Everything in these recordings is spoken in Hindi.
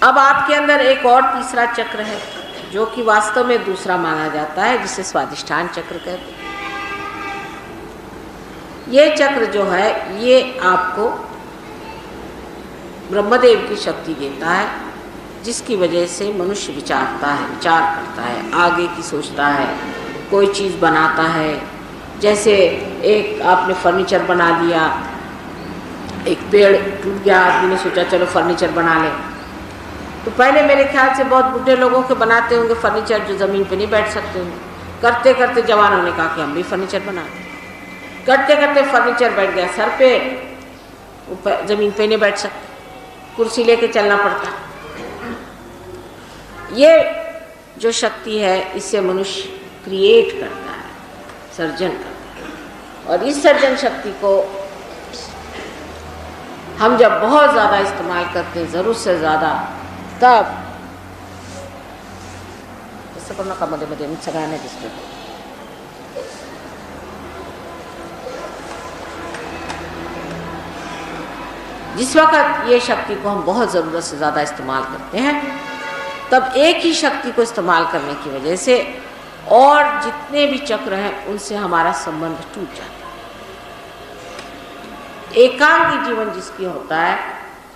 अब आपके अंदर एक और तीसरा चक्र है जो कि वास्तव में दूसरा माना जाता है, जिसे स्वाधिष्ठान चक्र कहते हैं। ये चक्र जो है ये आपको ब्रह्मदेव की शक्ति देता है, जिसकी वजह से मनुष्य विचारता है, विचार करता है, आगे की सोचता है, कोई चीज़ बनाता है। जैसे एक आपने फर्नीचर बना दिया, एक पेड़ टूट गया, आदमी ने सोचा चलो फर्नीचर बना ले, तो पहले मेरे ख्याल से बहुत बूढ़े लोगों के बनाते होंगे फर्नीचर जो ज़मीन पे नहीं बैठ सकते होंगे। करते करते जवानों ने कहा कि हम भी फर्नीचर बना दें। करते करते फर्नीचर बैठ गया सर पे, ज़मीन पे नहीं बैठ सकते, कुर्सी लेके चलना पड़ता। ये जो शक्ति है इससे मनुष्य क्रिएट करता है, सर्जन करता है। और इस सर्जन शक्ति को हम जब बहुत ज़्यादा इस्तेमाल करते हैं, ज़रूरत से ज़्यादा, तब ऐसा करना का मध्य मध्य में सगाने जिसको जिस वक्त ये शक्ति को हम बहुत ज़रूरत से ज़्यादा इस्तेमाल करते हैं, तब एक ही शक्ति को इस्तेमाल करने की वजह से और जितने भी चक्र हैं उनसे हमारा संबंध टूट जाता है। एकांगी जीवन जिसकी होता है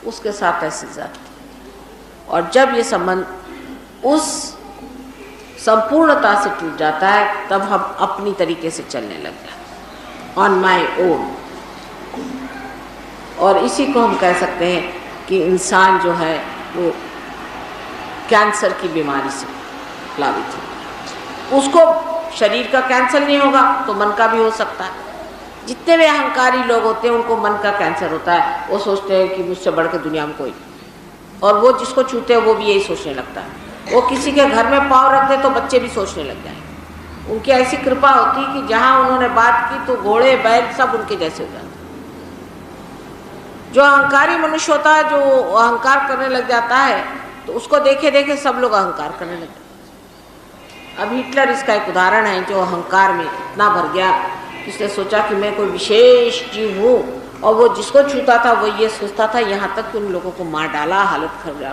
उसके साथ ऐसी जाती है। और जब ये संबंध उस संपूर्णता से टूट जाता है, तब हम अपनी तरीके से चलने लग जाते हैं, ऑन माई ओन। और इसी को हम कह सकते हैं कि इंसान जो है वो कैंसर की बीमारी से प्लावित है। उसको शरीर का कैंसर नहीं होगा तो मन का भी हो सकता है। जितने भी अहंकारी लोग होते हैं उनको मन का कैंसर होता है। वो सोचते हैं कि मुझसे बढ़ के दुनिया में कोई, और वो जिसको छूते हैं वो भी यही सोचने लगता है। वो किसी के घर में पाँव रख दे तो बच्चे भी सोचने लग जाएंगे। उनकी ऐसी कृपा होती है कि जहाँ उन्होंने बात की तो घोड़े बैल सब उनके जैसे हो जाते हैं। जो अहंकारी मनुष्य होता है, जो अहंकार करने लग जाता है, तो उसको देखे देखे सब लोग अहंकार करने लग जाते हैं। अब हिटलर इसका एक उदाहरण है, जो अहंकार में इतना भर गया, उसने सोचा कि मैं कोई विशेष जीव हूँ, और वो जिसको छूता था वो ये सोचता था, यहाँ तक कि उन लोगों को मार डाला, हालत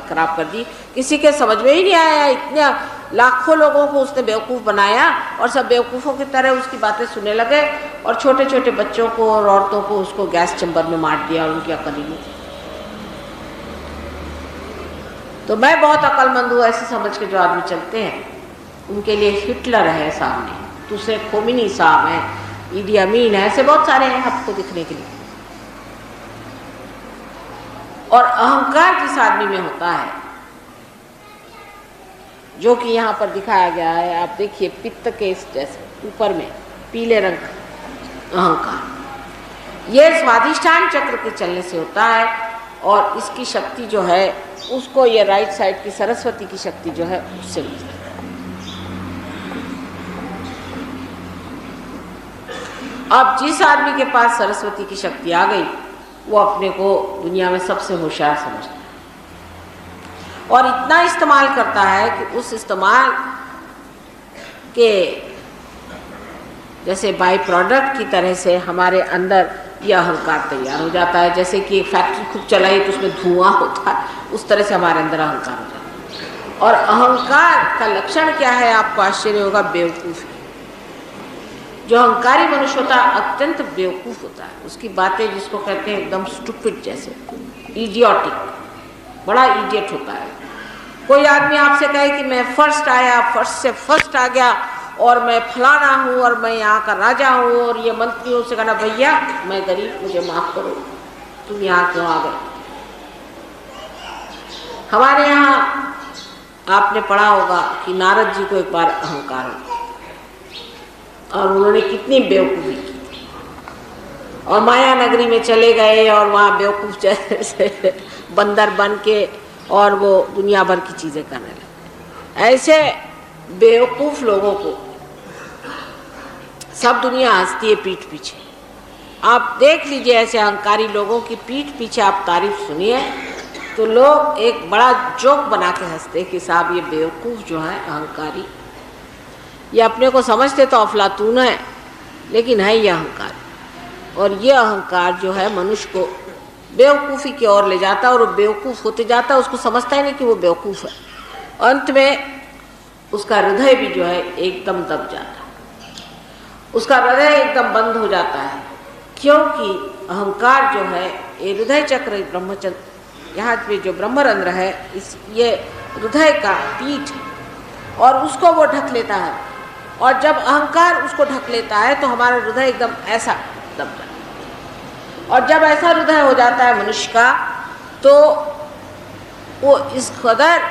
खराब कर दी। किसी के समझ में ही नहीं आया, इतने लाखों लोगों को उसने बेवकूफ़ बनाया, और सब बेवकूफ़ों की तरह उसकी बातें सुनने लगे, और छोटे छोटे बच्चों को और औरतों को उसको गैस चैम्बर में मार दिया, और उनकी अकल ही नहीं थी। तो मैं बहुत अक्लमंद हूँ ऐसे समझ के जो आदमी चलते हैं, उनके लिए हिटलर है सामने, दूसरे खोमिनी साहब हैं, ईदी अमीन है, ऐसे बहुत सारे हैं आपको दिखने के लिए। और अहंकार जिस आदमी में होता है, जो कि यहाँ पर दिखाया गया है, आप देखिए पित्त के जैसे ऊपर में पीले रंग का अहंकार, यह स्वाधिष्ठान चक्र के चलने से होता है। और इसकी शक्ति जो है उसको ये राइट साइड की सरस्वती की शक्ति जो है उससे मिलती है। अब जिस आदमी के पास सरस्वती की शक्ति आ गई, वो अपने को दुनिया में सबसे होशियार समझता है, और इतना इस्तेमाल करता है कि उस इस्तेमाल के जैसे बाई प्रोडक्ट की तरह से हमारे अंदर यह अहंकार तैयार हो जाता है। जैसे कि एक फैक्ट्री खूब चलाई तो उसमें धुआं होता है, उस तरह से हमारे अंदर अहंकार हो जाता है। और अहंकार का लक्षण क्या है, आपको आश्चर्य होगा, बेवकूफ़ी। जो अहंकारी मनुष्य होता है अत्यंत बेवकूफ़ होता है, उसकी बातें जिसको कहते हैं एकदम स्टूपिड, जैसे इडियोटिक, बड़ा इडियट होता है। कोई आदमी आपसे कहे कि मैं फर्स्ट आया, फर्स्ट से फर्स्ट आ गया, और मैं फलाना हूँ, और मैं यहाँ का राजा हूँ, और ये मंत्रियों से कहना भैया मैं गरीब, मुझे माफ़ करो, तुम यहाँ क्यों आ गए। हमारे यहाँ आपने पढ़ा होगा कि नारद जी को एक बार अहंकार हो, और उन्होंने कितनी बेवकूफ़ी की, और माया नगरी में चले गए, और वहाँ बेवकूफ़ जैसे बंदर बन के और वो दुनिया भर की चीज़ें करने लगे। ऐसे बेवकूफ़ लोगों को सब दुनिया हंसती है पीठ पीछे। आप देख लीजिए ऐसे अहंकारी लोगों की पीठ पीछे आप तारीफ सुनिए, तो लोग एक बड़ा जोक बना के हंसते कि साहब ये बेवकूफ़ जो है अहंकारी, ये अपने को समझते तो अफलातून है, लेकिन है ये अहंकार। और ये अहंकार जो है मनुष्य को बेवकूफ़ी की ओर ले जाता है और वो बेवकूफ़ होते जाता है, उसको समझता ही नहीं कि वो बेवकूफ़ है। अंत में उसका हृदय भी जो है एकदम दब जाता है, उसका हृदय एकदम बंद हो जाता है, क्योंकि अहंकार जो है ये हृदय चक्र ब्रह्मचर्य, यहाँ पे जो ब्रह्मरंध्र है ये हृदय का पीठ है और उसको वो ढक लेता है। और जब अहंकार उसको ढक लेता है तो हमारा हृदय एकदम ऐसा दब जाता है। और जब ऐसा हृदय हो जाता है मनुष्य का तो वो इस कदर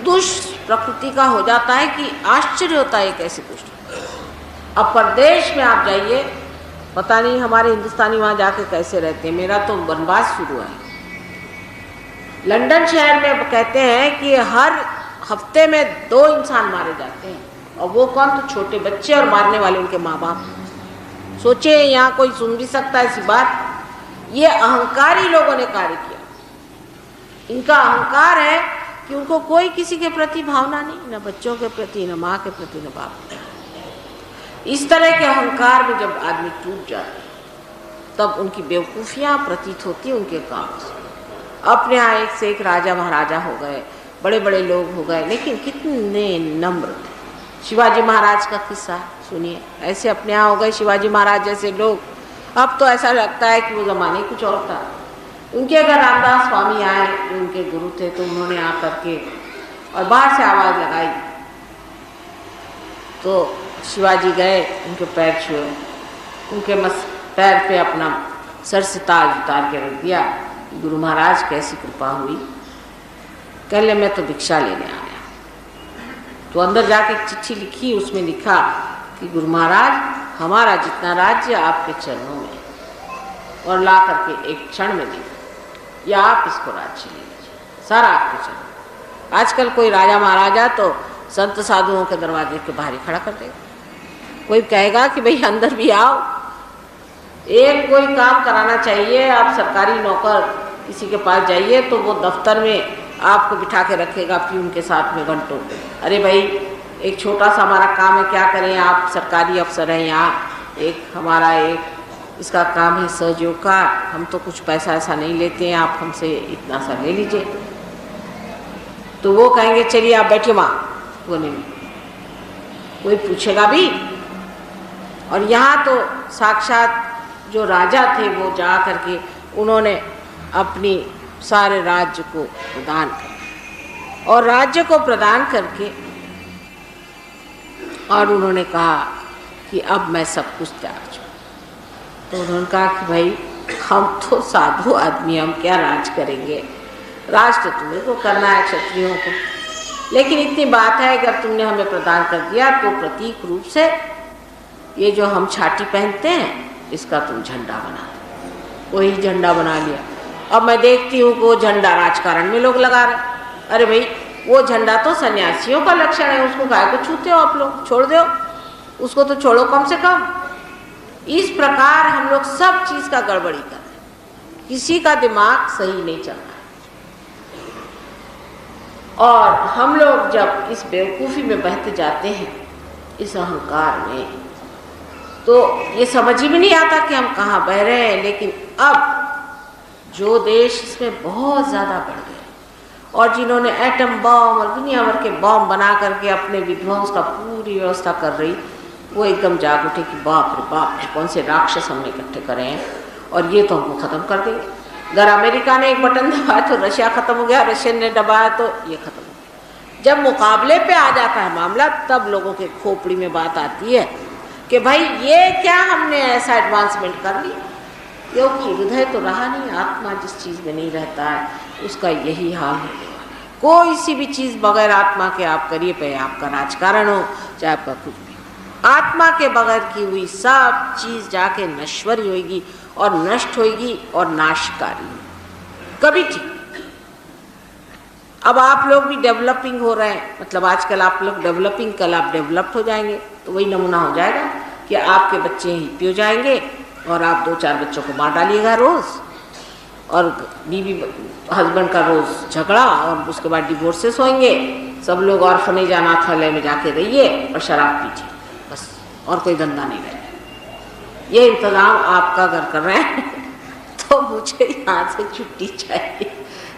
दुष्ट प्रकृति का हो जाता है कि आश्चर्य होता है कैसे दुष्ट। अब परदेश में आप जाइए, पता नहीं हमारे हिंदुस्तानी वहाँ जाके कैसे रहते हैं, मेरा तो वनवास शुरू है। लंदन शहर में कहते हैं कि हर हफ्ते में 2 इंसान मारे जाते हैं, और वो कौन? तो छोटे बच्चे और मारने वाले उनके माँ बाप। सोचे यहाँ कोई सुन भी सकता है ऐसी बात? ये अहंकारी लोगों ने कार्य किया। इनका अहंकार है कि उनको कोई किसी के प्रति भावना नहीं, न बच्चों के प्रति, न माँ के प्रति, न बाप के प्रति। इस तरह के अहंकार में जब आदमी टूट जाता है तब उनकी बेवकूफ़ियाँ प्रतीत होती हैं उनके काम से। अपने यहाँ एक से एक राजा महाराजा हो गए, बड़े बड़े लोग हो गए, लेकिन कितने नम्र थे। शिवाजी महाराज का किस्सा सुनिए, ऐसे अपने यहाँ हो गए शिवाजी महाराज जैसे लोग। अब तो ऐसा लगता है कि वो ज़माने कुछ और था। उनके अगर रामदास स्वामी आए, उनके गुरु थे, तो उन्होंने आकर के और बाहर से आवाज़ लगाई तो शिवाजी गए, उनके पैर छुए, उनके पैर पे अपना सर से ताज उतार के रख दिया। गुरु महाराज कैसी कृपा हुई। कह ले मैं तो भिक्षा लेने आ गया। तो अंदर जाके एक चिट्ठी लिखी, उसमें लिखा कि गुरु महाराज हमारा जितना राज्य आपके चरणों में, और ला करके एक क्षण में दी, या आप इसको राज्य ले लीजिए, सारा आपके चरणों। आजकल कोई राजा महाराजा तो संत साधुओं के दरवाजे के बाहर ही खड़ा कर देगा। कोई कहेगा कि भाई अंदर भी आओ। एक कोई काम कराना चाहिए, आप सरकारी नौकर किसी के पास जाइए तो वो दफ्तर में आपको बिठा के रखेगा प्यून के साथ में घंटों। अरे भाई एक छोटा सा हमारा काम है, क्या करें, आप सरकारी अफसर हैं यहाँ, एक हमारा एक इसका काम है सहयोग का, हम तो कुछ पैसा ऐसा नहीं लेते हैं, आप हमसे इतना सा ले लीजिए। तो वो कहेंगे चलिए आप बैठिए वहाँ, वो नहीं, कोई पूछेगा भी। और यहाँ तो साक्षात जो राजा थे वो जा करके उन्होंने अपनी सारे राज्य को प्रदान कर, और राज्य को प्रदान करके और उन्होंने कहा कि अब मैं सब कुछ त्याग चुका। तो उन्होंने कहा कि भाई हम तो साधु आदमी, हम क्या राज करेंगे, राज तो तुम्हें को करना है क्षत्रियों को, लेकिन इतनी बात है अगर तुमने हमें प्रदान कर दिया तो प्रतीक रूप से ये जो हम छाती पहनते हैं इसका तुम झंडा बना दो। वही झंडा बना लिया। अब मैं देखती हूँ कि वो झंडा राजकारण में लोग लगा रहे। अरे भाई वो झंडा तो सन्यासियों का लक्षण है, उसको गाय को छूते हो आप लोग, छोड़ दो उसको, तो छोड़ो कम से कम। इस प्रकार हम लोग सब चीज़ का गड़बड़ी कर रहे हैं, किसी का दिमाग सही नहीं चल रहा। और हम लोग जब इस बेवकूफ़ी में बहते जाते हैं, इस अहंकार में, तो ये समझ ही भी नहीं आता कि हम कहाँ बह रहे हैं। लेकिन अब जो देश इसमें बहुत ज़्यादा बढ़ गए और जिन्होंने एटम बम और दुनिया भर के बम बना करके अपने विध्वंस का पूरी व्यवस्था कर रही, वो एकदम जाग उठे कि बाप रे बाप, कौन से राक्षस हमने इकट्ठे करे हैं और ये तो हमको ख़त्म कर देंगे। अगर अमेरिका ने एक बटन दबाया तो रशिया ख़त्म हो गया, रशियन ने दबाया तो ये ख़त्म हो गया। जब मुकाबले पे आ जाता है मामला, तब लोगों के खोपड़ी में बात आती है कि भाई ये क्या हमने ऐसा एडवांसमेंट कर ली, क्योंकि हृदय तो रहा नहीं। आत्मा जिस चीज़ में नहीं रहता है उसका यही हाल होने वाला है। कोई सी भी चीज़ बगैर आत्मा के आप करिए, चाहे आपका राजकारण हो, चाहे आपका कुछ भी, आत्मा के बगैर की हुई सब चीज़ जाके नश्वर होगी और नष्ट होगी और नाशकारी, कभी ठीक। अब आप लोग भी डेवलपिंग हो रहे हैं, मतलब आजकल आप लोग डेवलपिंग, कल आप डेवलप्ड हो जाएंगे, तो वही नमूना हो जाएगा कि आपके बच्चे हिप्पी हो जाएंगे और आप 2-4 बच्चों को मार डालिएगा रोज़, और बीवी हस्बैंड का रोज़ झगड़ा, और उसके बाद डिवोर्सेस होंगे, सब लोग ऑर्फनेज अनाथालय में जाके रहिए और शराब पीजिए, बस, और कोई धंधा नहीं रहेगा। ये इंतज़ाम आपका अगर कर रहे हैं तो मुझे यहाँ से छुट्टी चाहिए।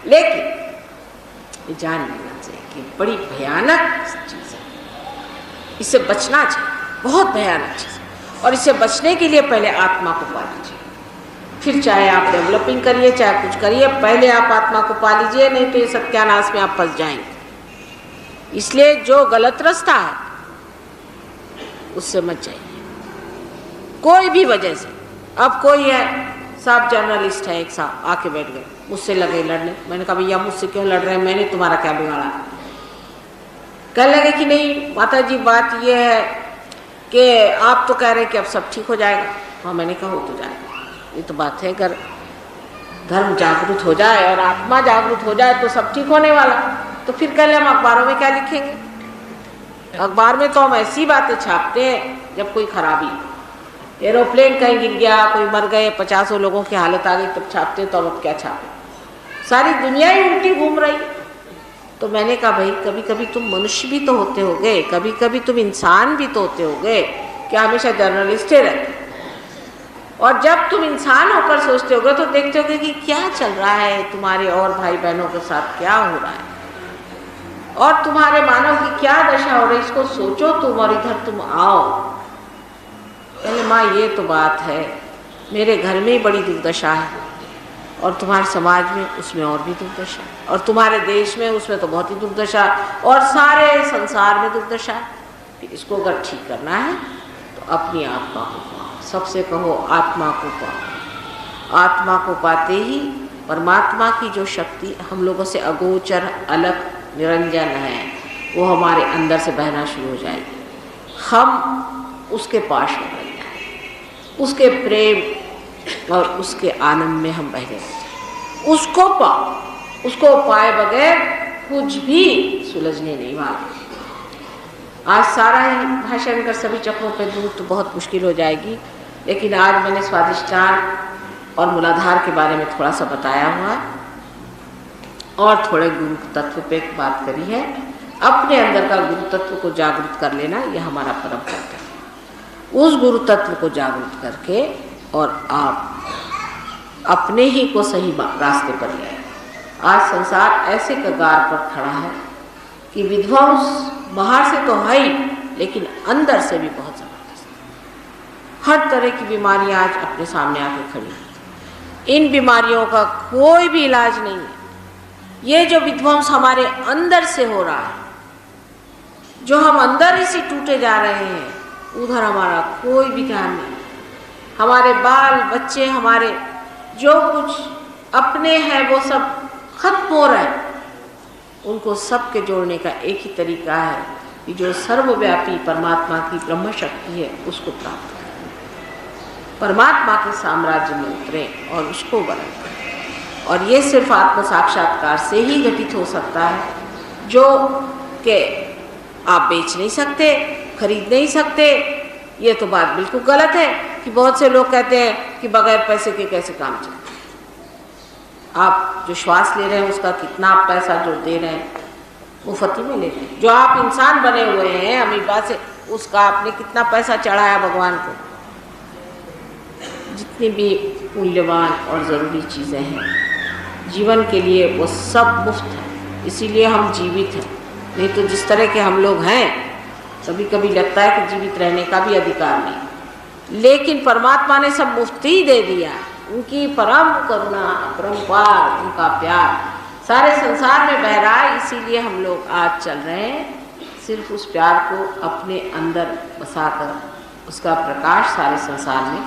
लेकिन जान लेना चाहिए कि बड़ी भयानक चीज़ है, इससे बचना चाहिए, बहुत भयानक चीज़ है। और इससे बचने के लिए पहले आत्मा को पा लीजिए, फिर चाहे आप डेवलपिंग करिए, चाहे कुछ करिए, पहले आप आत्मा को पा लीजिए, नहीं तो ये सत्यानाश में आप फंस जाएंगे। इसलिए जो गलत रास्ता है उससे मत जाइए, कोई भी वजह से। अब कोई है साहब जर्नलिस्ट है, एक साहब आके बैठ गए, मुझसे लगे लड़ने। मैंने कहा भैया मुझसे क्यों लड़ रहे हैं, मैंने तुम्हारा क्या बिगाड़ा। कहने लगे कि नहीं माता जी बात ये है कि आप तो कह रहे हैं कि अब सब ठीक हो जाएगा। हाँ मैंने कहा हो तो जाएगा, ये तो बात है, अगर धर्म जागरूक हो जाए और आत्मा जागरूक हो जाए तो सब ठीक होने वाला। तो फिर कल हम अखबारों में क्या लिखेंगे? अखबार में तो हम ऐसी बातें छापते हैं जब कोई खराबी, एरोप्लेन कहीं गिर गया, कोई मर गए, 50 लोगों की हालत आ गई, तब छापते, तो अब क्या छापे? सारी दुनिया ही उल्टी घूम रही। तो मैंने कहा भाई कभी कभी तुम मनुष्य भी तो होते होगे, कभी कभी तुम इंसान भी तो होते होगे, क्या हमेशा जर्नलिस्ट रहते? और जब तुम इंसान होकर सोचते होगे तो देखते होगे कि क्या चल रहा है तुम्हारे और भाई बहनों के साथ, क्या हो रहा है, और तुम्हारे मानव की क्या दशा हो रही, इसको सोचो तुम और इधर तुम आओ। पहले माँ ये तो बात है, मेरे घर में ही बड़ी दुर्दशा है, और तुम्हारे समाज में उसमें और भी दुर्दशा, और तुम्हारे देश में उसमें तो बहुत ही दुर्दशा, और सारे संसार में दुर्दशा है। फिर इसको अगर ठीक करना है तो अपनी आत्मा को पाओ, सबसे कहो आत्मा को पाओ। आत्मा को पाते ही परमात्मा की जो शक्ति हम लोगों से अगोचर अलग निरंजन है, वो हमारे अंदर से बहना शुरू हो जाएगी। हम उसके पास हो जाएंगे, उसके प्रेम और उसके आनंद में हम बह गए। उसको पाओ, उसको पाए बगैर कुछ भी सुलझने नहीं वाला। आज सारा ही भाषण कर सभी चक्रों पे दूर तो बहुत मुश्किल हो जाएगी, लेकिन आज मैंने स्वाधिष्ठान और मूलाधार के बारे में थोड़ा सा बताया हुआ और थोड़े गुरु तत्व पे एक बात करी है। अपने अंदर का गुरु तत्व को जागृत कर लेना, यह हमारा परम कर्तव्य है। उस गुरु तत्व को जागृत करके और आप अपने ही को सही रास्ते पर ले आए। आज संसार ऐसे कगार पर खड़ा है कि विध्वंस बाहर से तो है ही, लेकिन अंदर से भी बहुत जबरदस्त। हर तरह की बीमारियां आज अपने सामने आके खड़ी हैं। इन बीमारियों का कोई भी इलाज नहीं है। ये जो विध्वंस हमारे अंदर से हो रहा है, जो हम अंदर ही से टूटे जा रहे हैं, उधर हमारा कोई भी ध्यान नहीं। हमारे बाल बच्चे, हमारे जो कुछ अपने हैं वो सब खत्म हो रहे हैं। उनको सबके जोड़ने का एक ही तरीका है कि जो सर्वव्यापी परमात्मा की ब्रह्म शक्ति है उसको प्राप्त करें, परमात्मा के साम्राज्य में उतरे और उसको वर्ण करें। और ये सिर्फ आत्म साक्षात्कार से ही घटित हो सकता है, जो कि आप बेच नहीं सकते, खरीद नहीं सकते। ये तो बात बिल्कुल गलत है कि बहुत से लोग कहते हैं कि बगैर पैसे के कैसे काम चले। आप जो श्वास ले रहे हैं उसका कितना आप पैसा जो दे रहे हैं मुफ्त में ले रहे हैं। जो आप इंसान बने हुए हैं अमीबा से, उसका आपने कितना पैसा चढ़ाया भगवान को। जितनी भी मूल्यवान और ज़रूरी चीज़ें हैं जीवन के लिए वो सब मुफ्त है, इसीलिए हम जीवित हैं। नहीं तो जिस तरह के हम लोग हैं, कभी कभी लगता है कि जीवित रहने का भी अधिकार नहीं, लेकिन परमात्मा ने सब मुफ्त ही दे दिया। उनकी परम करुणा, परम्पार, उनका प्यार सारे संसार में बह रहा है। इसीलिए हम लोग आज चल रहे हैं, सिर्फ उस प्यार को अपने अंदर बसाकर उसका प्रकाश सारे संसार में